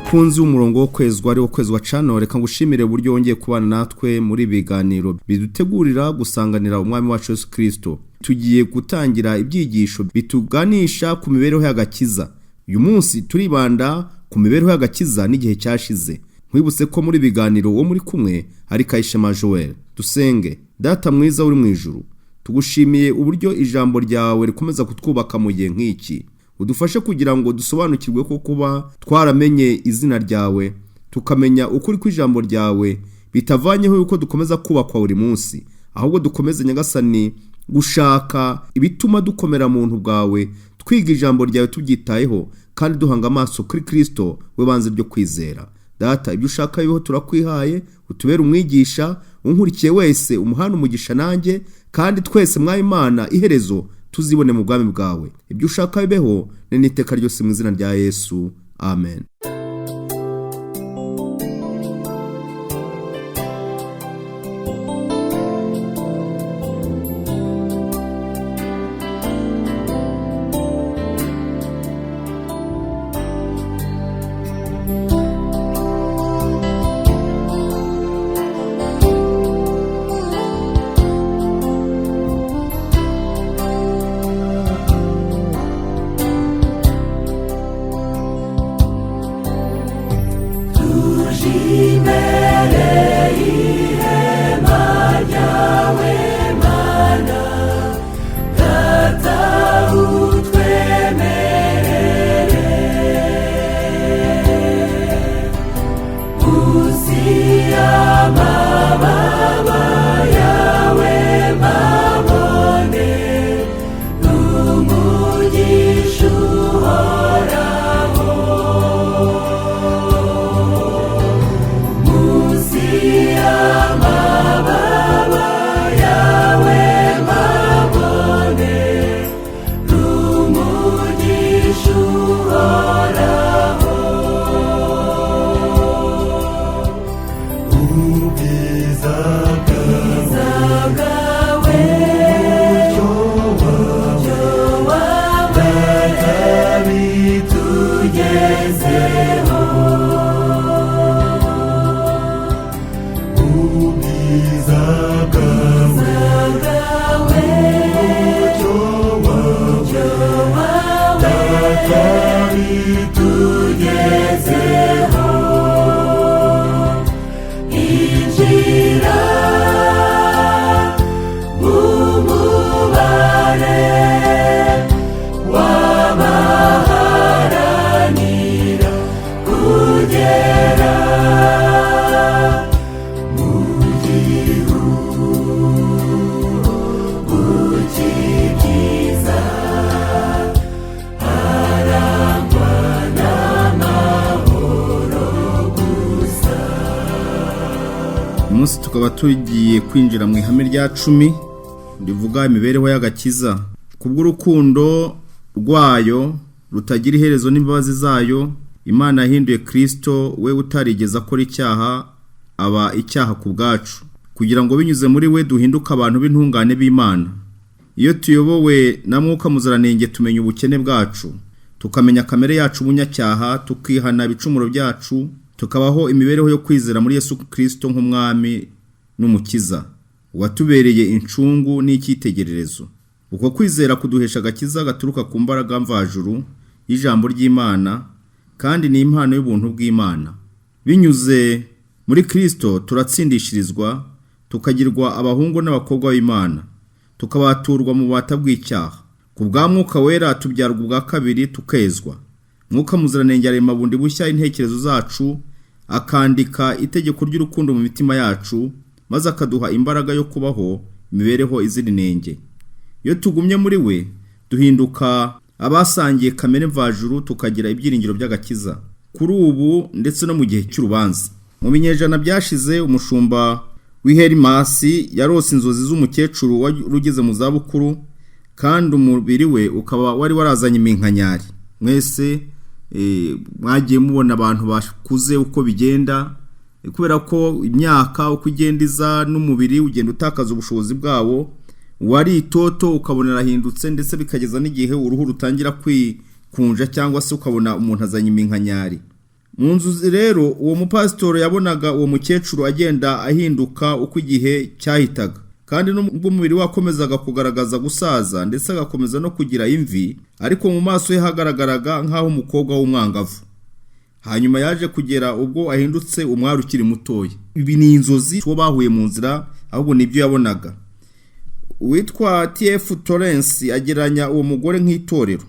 mukunzi w'umurongo wo kwezwa ari wo kwezwa channel, reka ngushimire uburyo wongeye kubana natwe muri biganiro bidutegurira gusanganira umwami wacu Yesu Kristo. Tugiye gutangira ibyigisho bituganisha ku mibereho y'agakiza. Uyu munsi turibanda ku mibereho y'agakiza n'igihe cyashize. Nkwibutse ko muri biganiro wo muri kumwe ari KAYISHEMA Joel. Dusenge. Data mwiza uri mu ijuru, tugushimiye uburyo ijambo ryawe rikomeza kutwubaka mu gihe nk'iki. Udufashe kugira ngo dusobanukirwe ko kuba twaramenye izina ryawe, tukamenya ukuri kw'ijambo ryawe bitavanyeho yuko dukomeza kubakwa buri munsi, ahubwo dukomeze nyagasani gushaka ibituma dukomera muntu bwawe, twiga ijambo ryawe tubyitayeho kandi duhanga amaso kuri Kristo we banze ryo kwizera. Data, ibyo ushaka biho turakwihaye, utubere umwigisha, unkurikiye wese umuhana umugisha nanjye, kandi twese mwa Imana iherezo tuzibone mu bwami bwawe. Ibyo ushaka bibeho n'iteka ryose mu izina rya Yesu. Amen. Umunsi tukaba tugiye kwinjira mu ihame rya 10 rivuga imibereho y'agakiza. Kubw'urukundo rwayo rutagira iherezo n'imbabazi zayo, Imana yahinduye Kristo we utarigeze akora icyaha aba icyaha ku bwacu, kugira ngo binyuze muri we duhinduke abantu b'intungane b'Imana. Iyo tuyobowe na Mwuka Muziranenge tumenya ubukene bwacu, tukamenya kamere yacu umunyacyaha, tukihana ibicumuro byacu, tukabaho imibereho yo kwizera muri Yesu Kristo nk'umwami n'umukiza watubereye incungu n'icyitegererezo. Uko kwizera kuduhesha agakiza gaturuka ku mbaraga mvajuru y'ijambo ry'Imana, kandi ni impano y'ubuntu bw'Imana. Binyuze muri Kristo turatsindishirizwa, tukagirwa abahungu n'abakobwa b'Imana, tukabaturwa mu bubata bw'icyaha. Ku bwa Mwuka Wera tubyarwa ubwa kabiri tukezwa. Mwuka Muziranenge arema bundi bushya intekerezo zacu, akandika itegeko ry'urukundo mu mitima yacu, maze akaduha imbaraga yo kubaho imibereho izira inenge. Iyo tugumye muri we duhinduka abasangiye kamere mvajuru, tukagira ibyiringiro by'agakiza kuri ubu ndetse no mu gihe cy'urubanza. Mu binyejana byashize umushumba w'iherimasi yarose inzozi z'umukecuru warugeze mu zabukuru, kandi umubiri we ukaba wari warazanye iminkanyari. Mwese mwagiye mubona abantu bakuze uko bigenda, kubera ko imyaka uko igendiza n'umubiri ugenda utakaza ubushobozi bwawo. Wari itoto ukabona rahindutse, ndetse bikageza n'igihe uruhu rutangira kwikunja cyangwa se ukabona umuntu azanye iminkanyari. Mu nzu rero uwo mupasitoro yabonaga uwo mukecuru agenda ahinduka uko igihe cyahitaga, kandi n'ubwo umubiri we wakomezaga kugaragaza gusaza ndetse agakomeza no kugira imvi, ariko mu maso ye hagaragaraga nk'aho umukobwa w'umwangavu. Hanyuma yaje kugera ubwo ahindutse umwari ukiri mutoya. Ibi ni inzozi uwo bahuye mu nzira, ahubwo nibyo yabonaga. Uwitwa T.F. Torrance ageranya uwo mugore nk'itorero.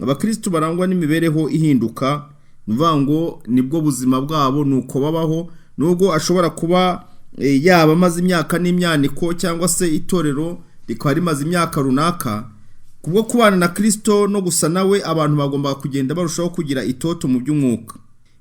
Abakristo barangwa n'imibereho ihinduka, nuvuga ngo nibwo buzima bwabo nuko babaho, nubwo ashobora kuba yaba amaze imyaka n'imyaniko cyangwa se itorero rikaba rimaze imyaka runaka. Kubwo kubana na Kristo no gusa nawe, abantu bagomba kugenda barushaho kugira itoto mu by'umwuka.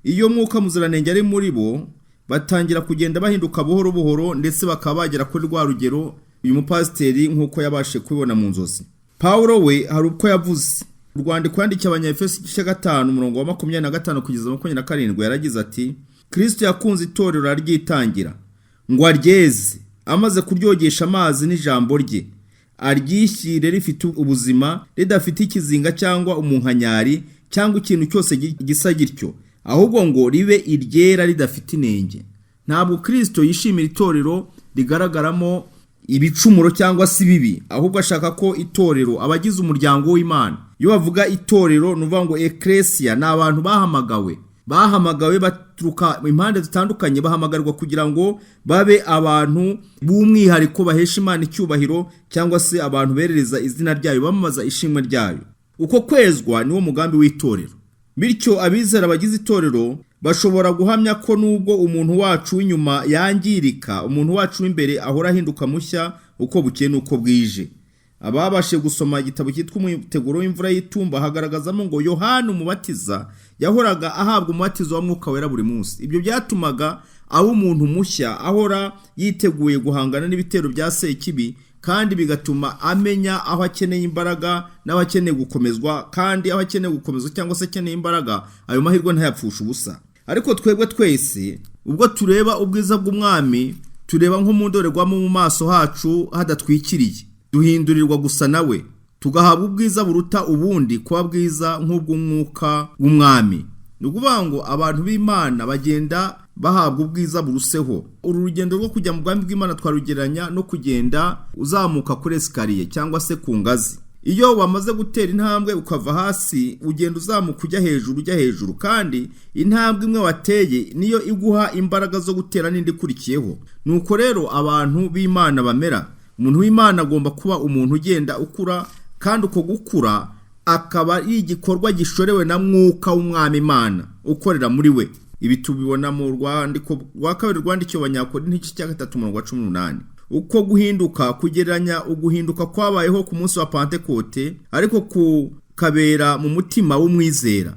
Iyo mwuka muziranenge ari muri bo, batangira kugenda bahinduka buhoro buhoro, ndetse bakaba bagera kuri rwa rugero uyu mupasiteri nk'uko yabashe kubibona mu nzozi. Paulo we hari uko yavuze, urwandiko yandikiye Abanyefeso igice 5 umurongo wa 25 kugeza 27 yaragize ati: Kristo yakunze itorero aryitangira ngo aryeze, amaze kuryogesha amazi n'ijambo rye, aryishyire rifite ubuzima, ridafite ikizinga cyangwa umunkanyari cyangwa ikintu cyose gisa gityo, ahubwo ngo ribe iryera ridafite inenge. Ntabwo Kristo yishimira itorero rigaragaramo ibicumuro cyangwa se bibi, ahubwo ashaka ko itorero abagize umuryango w'Imana. Iyo bavuga itorero nuvuga ngo ecclesia ni abantu bahamagawe baturuka impande zitandukanye, bahamagarwa kugira ngo babe abantu b'umwihariko bahesha Imana icyubahiro, cyangwa se abantu berereza izina ryayo, bamamaza ishimwe ryayo. Uko kwezwa niwo mugambi w'itorero. Bityo abizera bagize itorero bashobora guhamya ko nubwo umuntu wacu w'inyuma yangirika, umuntu wacu w'imbere ahora ahinduka mushya uko bukeye n'uko bwije. Ababashe gusoma igitabo cyitwa Umuteguro w'imvura y'itumba hagaragazamo ngo Yohana umubatiza yahoraga ahabwa umubatizo wa Mwuka Wera buri munsi. Ibyo byatumaga aba umuntu mushya ahora yiteguye guhangana n'ibitero bya Sekibi, kandi bigatuma amenya aho akeneye imbaraga n'aho akeneye gukomezwa, kandi aho akeneye gukomezwa cyangwa se akeneye imbaraga, ayo mahirwe ntayapfusha ubusa. Ariko twebwe twese ubwo tureba ubwiza bw'umwami, tureba nko mu ndorerwamo mu maso hacu hadatwikiriye, duhindurirwa gusa nawe, tugahabwa ubwiza buruta ubundi kuba bwiza nk'ubw'umwuka w'umwami. Ni ukuvuga ngo abantu b'Imana bagenda bahabwa ubwiza buruseho. Uru rugendo rwo kujya mu bwami bw'Imana twarugeranya no kugenda uzamuka kuri esikariye cyangwa se ku ngazi. Iyo wamaze gutera intambwe ukava hasi, ugenda uzamuka ujya hejuru, kandi intambwe imwe wateye niyo iguha imbaraga zo gutera n'indi ikurikiyeho. Nuko rero abantu b'Imana bamera. Umuntu w'Imana agomba kuba umuntu ugenda ukura, kandi uko gukura akaba ari igikorwa gishorewe na mwuka w'umwami Imana ukorera muri we. Ibi tubibona mu rwandiko rwa kabiri rwandikiye Abanyakorinto igice cya 3 umurongo wa 18. Uko guhinduka kugereranya uguhinduka kwabayeho ku munsi wa Pentekote, ariko kukabera mu mutima w'umwizera.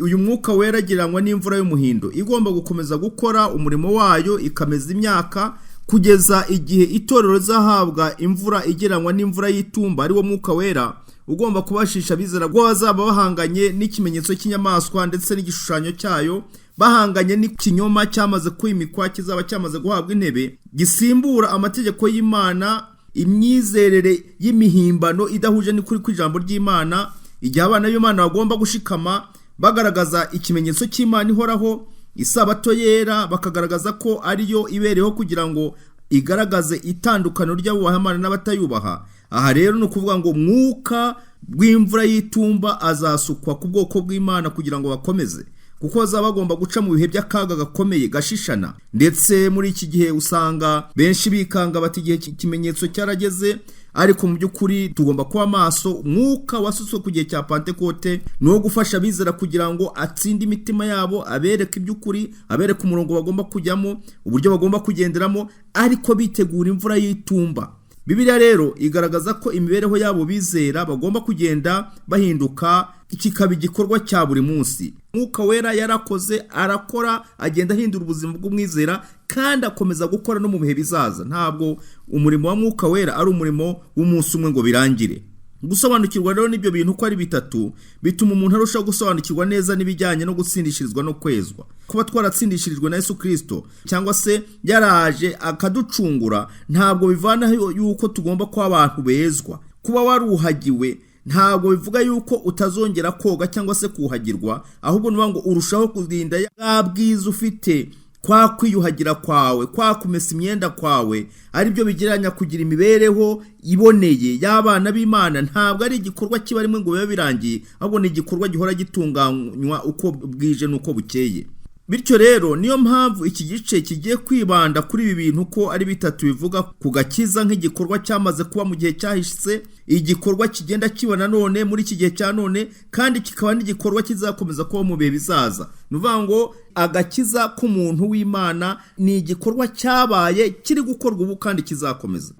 Uyu Mwuka Wera gereranywa n'imvura y'umuhindo igomba gukomeza gukora umurimo wayo ikameza imyaka, kugeza igihe itorero rizahabwa imvura igereranywa n'imvura y'itumba, ari wo Mwuka Wera ugomba kubashisha bizera ko bazaba bahanganye n'ikimenyetso cy'inyamaswa ndetse n'igishushanyo cyayo, bahanganye n'ikinyoma cyamaze kwimikwa kizaba cyamaze guhabwa intebe, gisimbura amategeko y'Imana, imyizerere y'imihimbano idahuje n'ukuri kw'ijambo ry'Imana. Igihe abana b'Imana bagomba gushikama bagaragaza ikimenyetso cy'Imana ihoraho, isabato yera, bakagaragaza ko ariyo ibereho kugira ngo igaragaze itandukano ry'abubaha Imana n'abatayubaha. Aha rero ni ukuvuga ngo mwuka w'imvura y'itumba azasukwa ku bwoko bw'Imana kugira ngo bakomeze, kuko bazaba bagomba guca mu bihe by'akaga gakomeye gashishana. Ndetse muri iki gihe usanga benshi bikanga bati igihe ikimenyetso cyarageze, ariko mu by'ukuri tugomba kuba maso. Umwuka wasutswe ku gihe cya Pentekote ni wo gufasha abizera kugira ngo atsinde imitima yabo, abereke iby'ukuri, abereke umurongo bagomba kujyamo, uburyo bagomba kugenderamo, ariko bitegura imvura y'itumba. Bibiliya rero igaragaza ko imibereho yabo bizera bagomba kugenda bahinduka, kikaba igikorwa cya buri munsi. Mwuka Wera yarakoze, arakora, agenda ahindura ubuzima bw'umwizera, kandi akomeza gukora no mu bihe bizaza. Ntabwo umurimo wa Mwuka Wera ari umurimo w'umunsi umwe ngo birangire. Gusobanukirwa rero n'ibyo bintu uko ari bitatu bituma umuntu arushaho gusobanukirwa neza n'ibijyanye no gutsindishirizwa no kwezwa. Kuba twaratsindishirijwe na Yesu Kristo cyangwa se yaraje akaducungura, ntabwo bivana yuko tugomba kuba abantu bezwa. Kuba waruhagiwe ntabwo bivuga yuko utazongera koga cyangwa se kuhagirwa, ahubwo nuvuga ngo urushaho kurinda ya bwiza ufite, kwa kwiyuhagira kwawe, kwa kumesa imyenda kwawe, ari byo bigeranya kugira imibereho iboneye y'abana b'Imana. Ntabwo ari igikorwa kiba rimwe ngo bibe birangiye, ahubwo ni igikorwa gihora gitunganywa uko bwije n'uko bukeye. Bityo rero niyo mpamvu iki gice kigiye kwibanda kuri ibi bintu ko ari bitatu bivuga ku gakiza nk'igikorwa cyamaze kuba mu gihe cyahise, igikorwa kigenda kibona none muri iki gihe cya none, kandi kikaba n'igikorwa kizakomeza kuba mu bihe bizaza. Nuvuga ngo agakiza k'umuntu w'Imana ni igikorwa cyabaye, kiri gukorwa ubu kandi kizakomeza.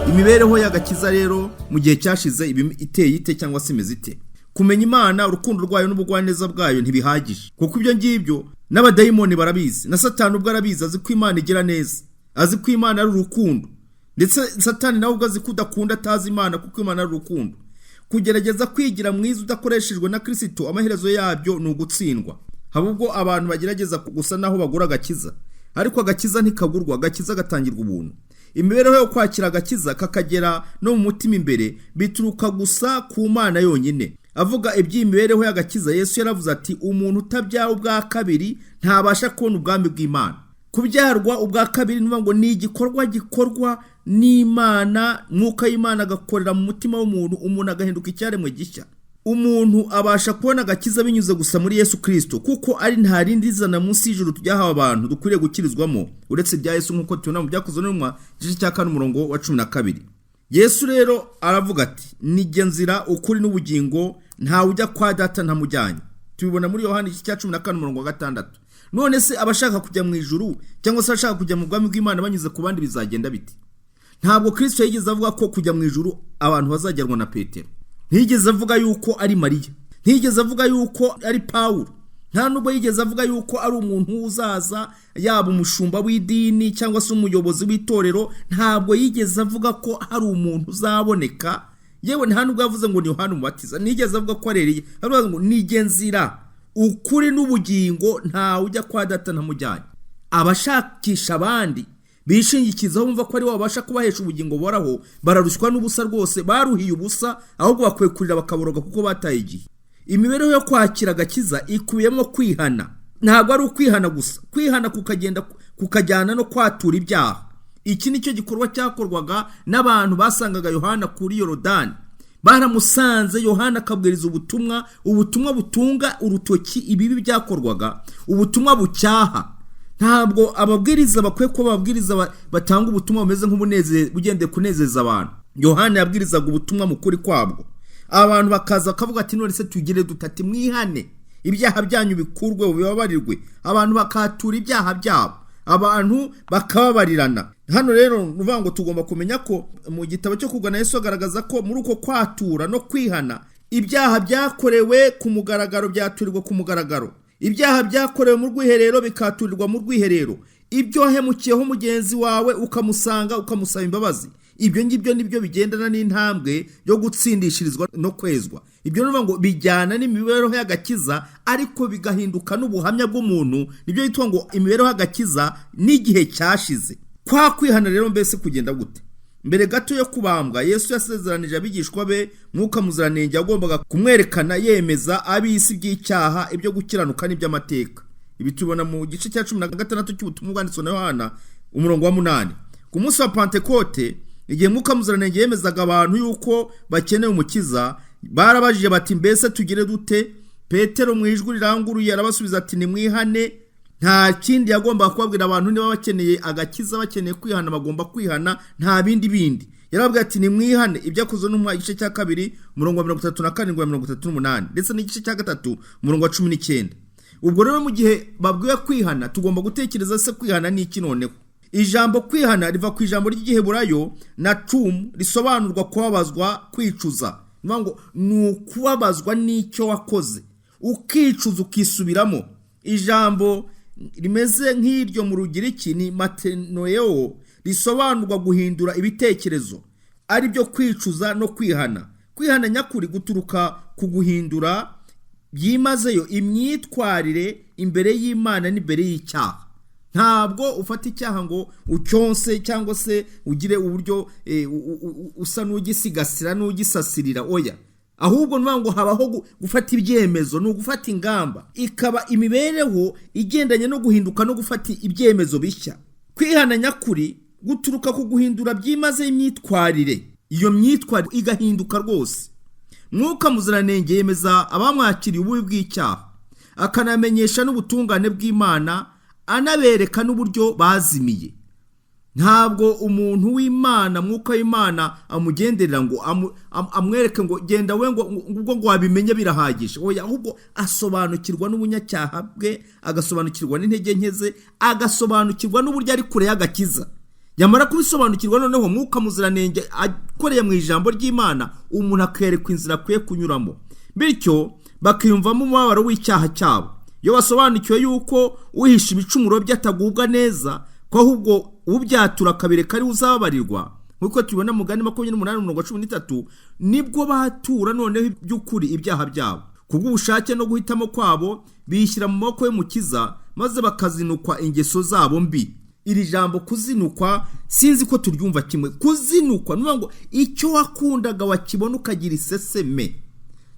Imibereho y'agakiza rero mu gihe cyashize iteye ite cyangwa se imeze ite? Kumenya Imana, urukundo rwayo n'ubugwaneza bwayo ntibihagije, kuko ibyo ngibyo n'abadayimoni barabizi, na Satani ubwo arabizi, azi ko Imana igira neza, azi ko Imana ari urukundo, ndetse Satani nawe ubwo azi ko udakunda atazi Imana, kuko Imana ari urukundo. Kugerageza kwigira mwiza udakoreshejwe na Kristo, amaherezo yabyo ni ugutsindwa. Ahubwo abantu bagerageza gusa naho bagura agakiza, ariko agakiza ntikagurwa, agakiza gatangirwa ubuntu. Imibereho yo kwakira agakiza kakagera no mu mutima imbere bituruka gusa ku Mana yonyine. Avuga iby'imibereho y'agakiza, Yesu yaravuze ati umuntu utabyawe ubwa kabiri ntabasha kubona ubwami bw'Imana. Kubyarwa ubwa kabiri ngo ni igikorwa gikorwa n'Imana, mwuka y'Imana agakorera mu mutima w'umuntu, umuntu agahinduka icyaremwe gishya. Umuntu abasha kubona agakiza binyuze gusa muri Yesu Kristo, kuko ari nta rindi zana munsi y'ijuru tujyahawe abantu dukwiriye gukirizwamo uretse bya Yesu, nk'uko tubona mu byakozwe n'intumwa igice cya 4 umurongo wa 12. Yesu rero aravuga ati nijye nzira, ukuri n'ubugingo, ntawe ujya kwa data ntamujyanye. Tubibona muri Yohana igice cya 14 umurongo wa 6. None se abashaka kujya mu ijuru cyangwa se abashaka kujya mu bwami bw'Imana banyuze ku bandi bizagenda biti? Ntabwo Kristo yigeze avuga ko kujya mu ijuru abantu bazajyanwa na Petero. Ntiyigeze avuga yuko ari Mariya, ntiyigeze avuga yuko ari Pawulo, nta nubwo yigeze avuga yuko ari umuntu uzaza, yaba umushumba w'idini cyangwa se umuyobozi w'itorero. Ntabwo yigeze avuga ko hari umuntu uzaboneka, yewe nta nubwo yavuze ngo ni Yohana Umubatiza, ntiyigeze avuga ko ari Eliya. Aravuga ngo nijye nzira, ukuri n'ubugingo, ntawe ujya kwa data ntamujyanye. Abashakisha abandi bishingikizaho bumva ko ari bo babasha kubahesha ubugingo boraho, bararushywa n'ubusa rwose, baruhiye ubusa, ahubwo bakwekurira bakaboroga kuko bataye igihe. Imibereho yo kwakira agakiza ikubiyemo kwihana. Ntabwo ari ukwihana gusa, kwihana kukajyana no kwatura ibyaha. Iki nicyo gikorwa cyakorwaga n'abantu basangaga Yohana kuri Yorodani. Baramusanze, Yohana akabwiriza ubutumwa butunga urutoki ibibi byakorwaga, ubutumwa bucyaha. Ntabwo ababwiriza bakwiye ko babwiriza batanga ubutumwa bumeze nk'ubunezeze bugendeye kunezeza abantu. Yohana yabwirizaga ubutumwa mu kuri kwabwo. Abantu bakaza bakavuga ati none se tugire dutati mwihane, ibyaha byanyu bikurwe bibabarirwe. Abantu bakatura ibyaha byabo, abantu bakababarirana. hano rero nuvuga ngo tugomba kumenya ko mu gitabo cyo kugana Yesu agaragaza ko muri uko kwatura no kwihana ibyaha byakorewe ku mugaragaro byaturirwa ku mugaragaro, ibyaha byakorewe mu rwiherero bikaturirwa mu rwiherero, ibyo hemukiyeho mugenzi wawe ukamusanga ukamusaba imbabazi, ibyo ngibyo nibyo bigendana n'intambwe yo gutsindishirizwa no kwezwa. Ibyo nuvuga ngo bijyana n'imibereho y'agakiza ariko bigahinduka n'ubuhamya bw'umuntu, nibyo yitwa ngo imibereho y'agakiza n'igihe cyashize. Kwa kwihana rero mbese kugenda gute? Mbere gato yo kubambwa Yesu yasezeranije abigishwa be Mwuka Muziranenge agombaga kumwerekana yemeza ab'isi by'icyaha, ibyo gukiranuka n'iby'amateka. Ibi tubona mu gice cya 16 cy'ubutumwa bwanditswe na Yohana umurongo wa 8. Ku munsi wa Pentekote igihe Mwuka Muziranenge yemezaga abantu yuko bakeneye umukiza, barabajije bati mbese tugire dute? Petero mu ijwi riranguruye arabasubiza ati nimwihane. Nta kindi yagomba kubabwira abantu, niba bakeneye agakiza bakeneye kwihana bagomba kwihana, nta bindi. Yarababwira ati nimwihane. Ibyakozwe n'umwa igice cya 2 umurongo wa 37-38 ndetse n'igice cya 3 umurongo wa 19. Ubwo rero mu gihe babwiwe kwihana tugomba gutekereza se kwihana ni iki noneho. Ijambo kwihana riva ku ijambo ry'Igiheburayo natum risobanurwa kubabazwa, kwicuza. Ngo nukubabazwa n'icyo wakoze ukicuza ukisubiramo. Ijambo rimeze nk'iryo mu Rugiriki ni matenoeo, risobanurwa guhindura ibitekerezo, ari byo kwicuza no kwihana. Kwihana nyakuri guturuka ku guhindura byimazeyo imyitwarire imbere y'Imana n'imbere y'icyaha. Ntabwo ufata icyaha ngo ucyonse cyangwa se ugire uburyo usa n'ugisigasira n'ugisasirira, oya. Ahubwo nuvuga ngo habaho gufata ibyemezo, no gufata ingamba, ikaba imibereho igendanye no guhinduka no gufata ibyemezo bishya. Kwihana nyakuri guturuka ku guhindura byimaze imyitwarire, iyo myitwarire igahinduka rwose. Mwuka Muziranenge yemeza abamwakiriye ububi bw'icyaha, akanamenyesha n'ubutungane bw'Imana, anabereka n'uburyo bazimiye. Ntabwo umuntu w'Imana, Mwuka w'Imana amugenderera ngo amwereke ngo genda we ngo wabimenye birahagije, oya. Ahubwo asobanukirwa n'ubunyacyaha bwe, agasobanukirwa n'intege nke ze, agasobanukirwa n'uburyo ari kure y'agakiza. Yamara kubisobanukirwa noneho Mwuka Muziranenge akoreye mu ijambo ry'Imana, umuntu akerekwa inzira akwiye kunyuramo, bityo bakiyumvamo umubabaro w'icyaha cyabo. Iyo basobanukiwe yuko uhisha ibicumuro bye atagubwa neza, ko ahubwo ubyatura akabireka ari uzababarirwa, nkuko tubibona mu Migani 28:13, nibwo batura noneho by'ukuri ibyaha byabo. Kubw'ubushake no guhitamo kwabo bishyira mu maboko y'Umukiza, maze bakazinukwa ingeso zabo mbi. Iri jambo kuzinukwa sinzi ko turyumva kimwe. Kuzinukwa nuvuga ngo icyo wakundaga wakibona ukagira iseseme,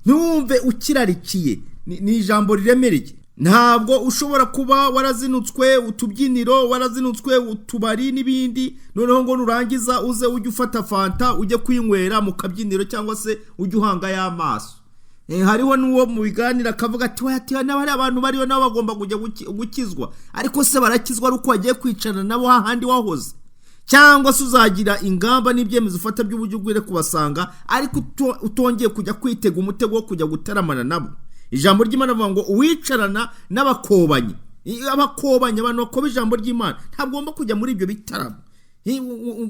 ntumve ukirarikiye. Ni ijambo riremereye. Ntabwo ushobora kuba warazinutswe utubyiniro, warazinutswe utubari n'ibindi, noneho ngo nurangiza uze ujye ufata fanta ujye kwinywera mu kabyiniro cyangwa se ujye uhanga y'amaso. Hariho n'uwo mu biganira akavuga ati wati n'abari abantu bariyo nabo bagomba kujya gukizwa, ariko se barakizwa ari uko wagiye kwicarana nabo hahandi wahoze, cyangwa se uzagira ingamba n'ibyemezo ufata by'uburyo ugwire kubasanga ariko utongeye kujya kwitega umutego wo kujya gutaramana nabo. Ijambo ry'Imana rivuga ngo uwicarana n'abakobanyi. Abakobanyi, abantu bakoba ijambo ry'Imana, ntagomba kujya muri ibyo bitaramo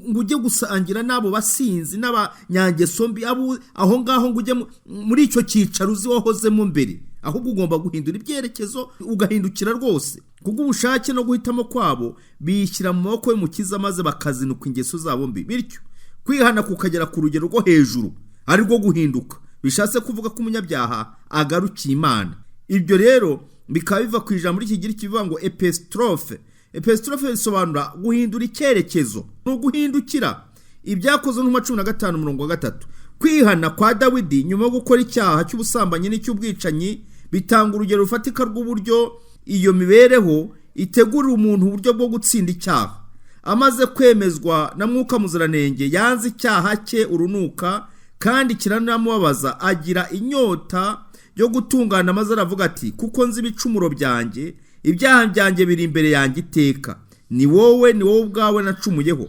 ngo ujye gusangira n'abo basinzi n'abanyangeso mbi, aho ngaho ngo ujye muri icyo cyicaro uzi wahozemo mbere. Ahubwo ugomba guhindura ibyerekezo ugahindukira rwose. Kubw'ubushake no guhitamo kwabo bishyira mu maboko y'Umukiza, maze bakazinuka ingeso zabo mbi, bityo kwihana kukagera ku rugero rwo hejuru, ari rwo guhinduka. Bishatse kuvuga ko umunyabyaha agarukiye Imana. Ibyo rero bikaba biva ku ijambo ry'Ikigiriki kivuga ngo epistrophe. Epistrophe bisobanura guhindura icyerekezo, no guhindukira. Ibyakozwe n'umwa 15:3. Kwihana kwa Dawidi nyuma yo gukora icyaha cy'ubusambanyi n'icy'ubwicanyi bitanga urugero rufatika rw'uburyo iyo mibereho itegurira umuntu uburyo bwo gutsinda icyaha. Amaze kwemezwa na Mwuka Muziranenge, yanze icyaha cye urunuka kandi kiranamubabaza, agira inyota yo gutungana, maze aravuga ati kuko nzi ibicumuro byanjye, ibyaha byanjye biri imbere yanjye iteka. Ni wowe ubwawe nacumuyeho,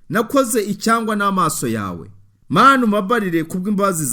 nakoze icyangwa n'amaso yawe. Mana umbabarire kubw'imbabazi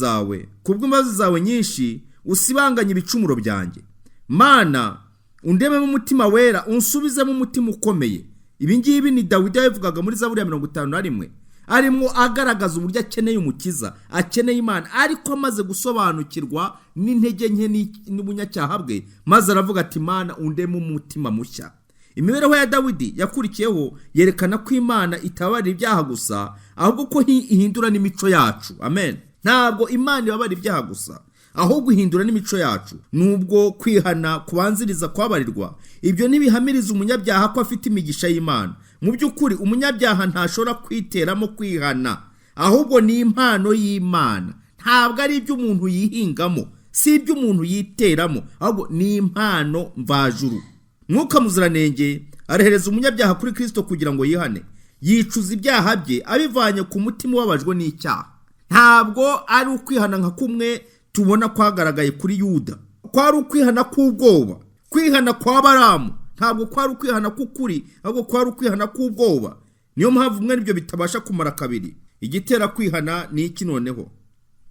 zawe nyinshi, usibanganye ibicumuro byanjye. Mana undememo umutima wera, unsubizemo umutima ukomeye. Ibi ngibi ni Dawidi yavugaga muri Zaburi ya 51 arimo agaragaza uburyo akeneye umukiza, akeneye Imana, ariko amaze gusobanukirwa n'intege nke n'ubunyacyaha bwe, maze aravuga ati Imana undeme umutima mushya. Imibereho ya Dawidi yakurikiyeho yerekana ko Imana itabarira ibyaha gusa, ahubwo ko ihindura n'imico yacu. Amen. Ntabwo Imana ibabarira ibyaha gusa, ahubwo ihindura n'imico yacu. Nubwo kwihana kubanziriza kwabarirwa, ibyo ntibihamiriza umunyabyaha ko afite imigisha y'Imana. Mu by'ukuri umunyabyaha ntashobora kwiteramo kwihana, ahubwo ni impano y'Imana. Ntabwo ari ibyo umuntu yihingamo, si ibyo umuntu yiteramo, ahubwo ni impano mvajuru. Mwuka Muziranenge arehereza umunyabyaha kuri Kristo kugira ngo yihane, yicuza ibyaha bye abivanye ku mutima ubabajwe n'icyaha. Ntabwo ari ukwihana nka kumwe tubona kwagaragaye kuri Yuda, kwari ukwihana k'ubwoba, kwihana kwa Baramu. Ntabwo kwari ukwihana k'ukuri, ahubwo kwari ukwihana k'ubwoba. Niyo mpamvu mwe nibyo bitabasha kumara kabiri. Igitera kwihana ni iki noneho?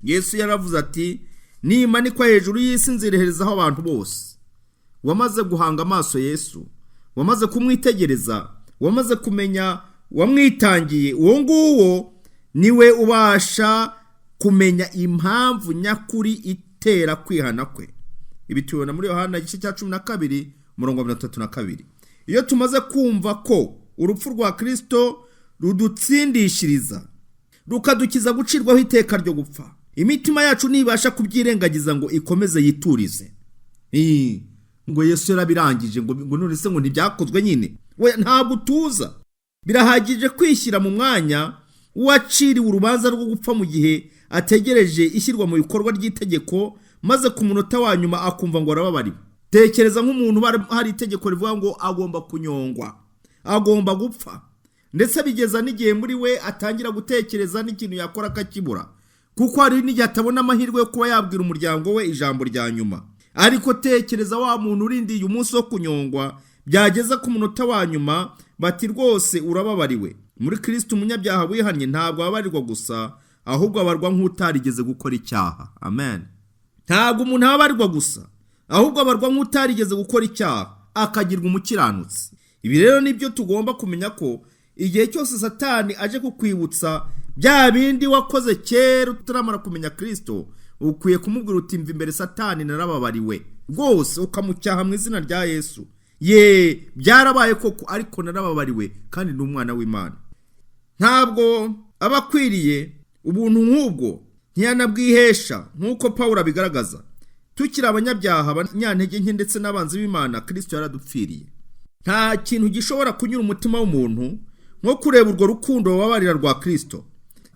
Yesu yaravuze ati nimanikwa hejuru y'isi nzireherezaho abantu bose. Wamaze guhanga amaso Yesu, wamaze kumwitegereza, wamaze kumenya wamwitangiye, uwo nguwo niwe ubasha kumenya impamvu nyakuri itera kwihana kwe. Ibi tubibona muri Yohana igice cya 12 umurongo wa 32. Iyo tumaze kumva ko urupfu rwa Kristo rudutsindishiriza, rukadukiza gucirwaho iteka ryo gupfa, imitima yacu ntibasha kubyirengagiza ngo ikomeze yiturize. Ngo Yesu yarabirangije, ngo none se ngo ntibyakozwe nyine. We ntabwo tuza. Birahagije kwishyira mu mwanya uwaciriwe urubanza rwo gupfa mu gihe ategereje ishyirwa mu bikorwa ry'itegeko, maze ku munota wa nyuma akumva ngo arababariwe. Tekereza nk'umuntu hari itegeko rivuga ngo agomba kunyongwa, agomba gupfa, ndetse bigeza n'igihe muri we atangira gutekereza n'ikintu yakora akakibura, kuko hari n'igihe atabona amahirwe yo kuba yabwira umuryango we ijambo rya nyuma. Ariko tekereza wa muntu urindiye umunsi wo kunyongwa, byageza ku munota wa nyuma bati rwose urababariwe. Muri Kristo umunyabyaha wihanye ntabwo ababarirwa gusa, ahubwo abarwa nk'utarigeze gukora icyaha. Amen. Ntabwo umuntu ababarirwa gusa, ahubwo abarwa nk'utarigeze gukora icyaha, akagirwa umukiranutsi. Ibi rero nibyo tugomba kumenya, ko igihe cyose Satani aje kukwibutsa bya bindi wakoze kera utaramara kumenya Kristo, ukwiye kumubwira uti mva imbere Satani, narababariwe rwose, ukamucyaha mu izina rya Yesu. Byarabaye koko, ariko narababariwe kandi ndi umwana w'Imana. Ntabwo abakwiriye ubuntu nk'ubwo ntiyanabwihesha, nk'uko Pawulo abigaragaza. Tukiri abanyabyaha, abanyantege nke ndetse n'abanzi b'Imana, Kristo yaradupfiriye. Nta kintu gishobora kunyura umutima w'umuntu nko kureba urwo rukundo rubabarira rwa Kristo.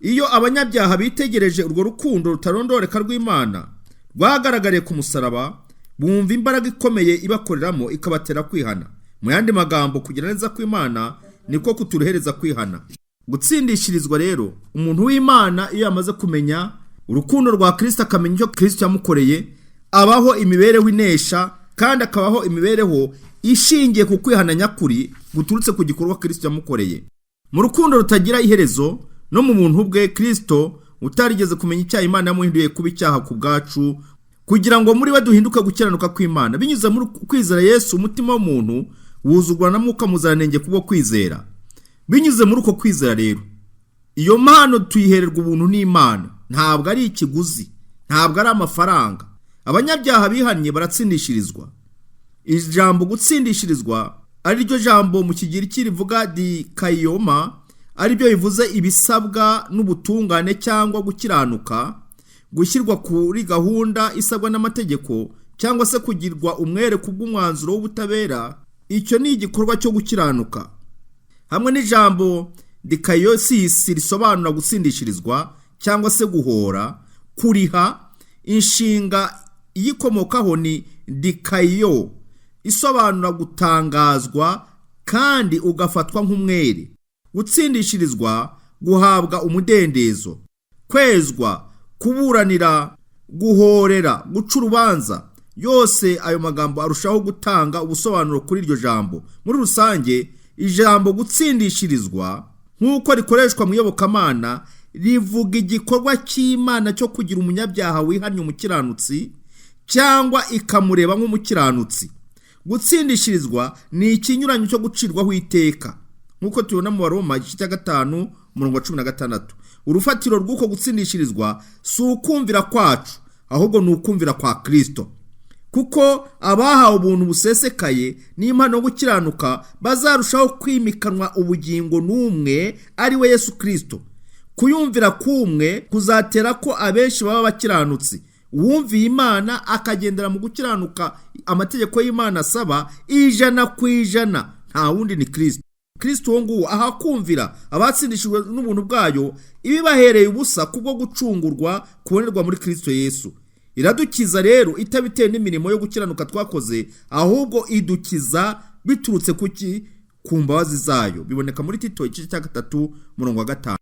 Iyo abanyabyaha bitegereje urwo rukundo rutarondoreka rw'Imana rwagaragariye ku musaraba, bumva imbaraga ikomeye ibakoreramo ikabatera kwihana. Mu yandi magambo, kugira neza kw'Imana niko kuturehereza kwihana. Gutsindishirizwa rero, umuntu w'Imana iyo yamaze kumenya urukundo rwa Kristo, akamenya icyo Kristo yamukoreye, abaho imibereho inesha, kandi akabaho imibereho ishingiye ku kwihana nyakuri guturutse ku gikorwa Kristo yamukoreye. Mu rukundo rutagira iherezo no mu muntu bwe, Kristo utarigeze kumenya icyaha Imana yamuhinduye kuba icyaha ku bwacu, kugira ngo muri we duhinduke gukiranuka kw'Imana binyuze muri kwizera Yesu. Umutima w'umuntu wuzurwa na Mwuka Muziranenge kubwo kwizera. Binyuze muri uko kwizera rero, iyo mpano tuyihererwa ubuntu n'Imana, ntabwo ari ikiguzi, ntabwo ari amafaranga. Abanyabyaha bihannye baratsindishirizwa. Ijambo gutsindishirizwa ari ryo jambo mu Kigiriki rivuga dikayoma, ari byo bivuze ibisabwa n'ubutungane cyangwa gukiranuka, gushyirwa kuri gahunda isabwa n'amategeko, cyangwa se kugirwa umwere kubw'umwanzuro w'ubutabera. Icyo ni igikorwa cyo gukiranuka. Hamwe n'ijambo dikayosis risobanura gutsindishirizwa cyangwa se guhora, kuriha. Inshinga iyikomokaho ni dikayo, isobanura gutangazwa kandi ugafatwa nk'umwere. Gutsindishirizwa, guhabwa umudendezo, kwezwa, kuburanira, guhorera, guca urubanza. Yose ayo magambo arushaho gutanga ubusobanuro kuri iryo jambo. Muri rusange, ijambo gutsindishirizwa nk'uko rikoreshwa mu iyobokamana rivuga igikorwa cy'Imana cyo kugira umunyabyaha wihannye umukiranutsi, cyangwa ikamureba nk'umukiranutsi. Gutsindishirizwa ni ikinyuranyo cyo gucirwaho iteka. nk'uko tubona mu Baroma igice cya 5 umurongo wa 16. Urufatiro rw'uko gutsindishirizwa si ukumvira kwacu, ahubwo ni ukumvira kwa Kristo. Kuko abahawe ubuntu busesekaye n'impano yo gukiranuka bazarushaho kwimikanwa ubugingo n'umwe ari we Yesu Kristo. Kuyumvira kumwe kuzatera ko abenshi baba bakiranutsi. Uwumviye Imana akagendera mu gukiranuka amategeko y'Imana asaba 100%, nta wundi ni Kristo. Kristo wo nguwo ahakumvira abatsindishijwe n'ubuntu bwayo ibibahereye ubusa kubwo gucungurwa kubonerwa muri Kristo Yesu. Iradukiza rero itabitewe n'imirimo yo gukiranuka twakoze, ahubwo idukiza biturutse kuki? Ku mbabazi zayo. Biboneka muri Tito igice cya 3 umurongo wa 5.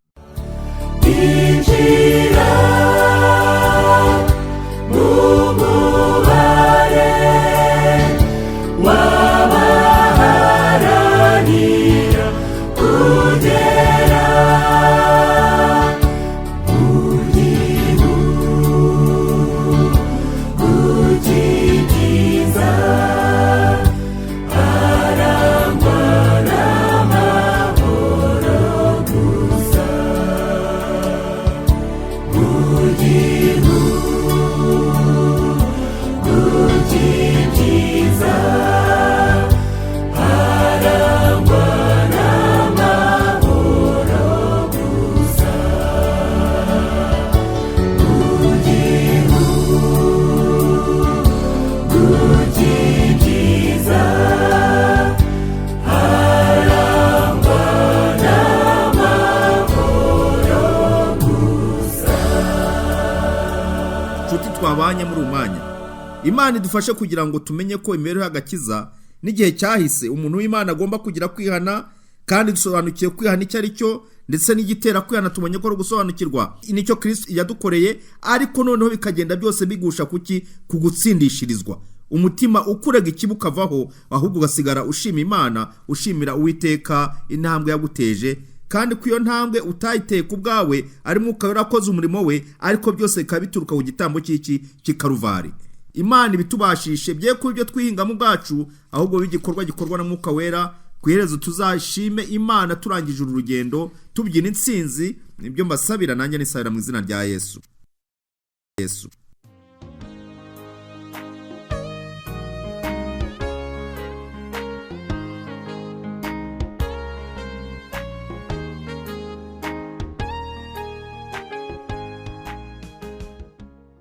Twabanye muri umwanya. Imana idufashe kugira ngo tumenye ko imibereho y'agakiza n'igihe cyahise umuntu w'Imana agomba kugira kwihana, kandi dusobanukiye kwihana icyo ari cyo, ndetse n'igitera kwihana tumenye ko gusobanukirwa nicyo Kristo yadukoreye, ariko noneho bikagenda byose bigusha kuki? Kugutsindishirizwa. Umutima ukurega ikibi ukavaho, ahubwo ugasigara ushima Imana, ushimira Uwiteka intambwe yaguteje, kandi ku iyo ntambwe utayiteye ku bwawe, ari Mwuka Wera akoze umurimo we, ariko byose bikaba bituruka ku gitambo cy'Ikaruvari. Imana ibitubashishe bye ku ibyo twihinga mu bwacu, ahubwo bigikorwa gikorwa na Mwuka Wera. Ku iherezo tuzashime Imana turangije uru rugendo tubyina intsinzi. Nibyo mbasabira nanjye nisabira mu izina rya Yesu.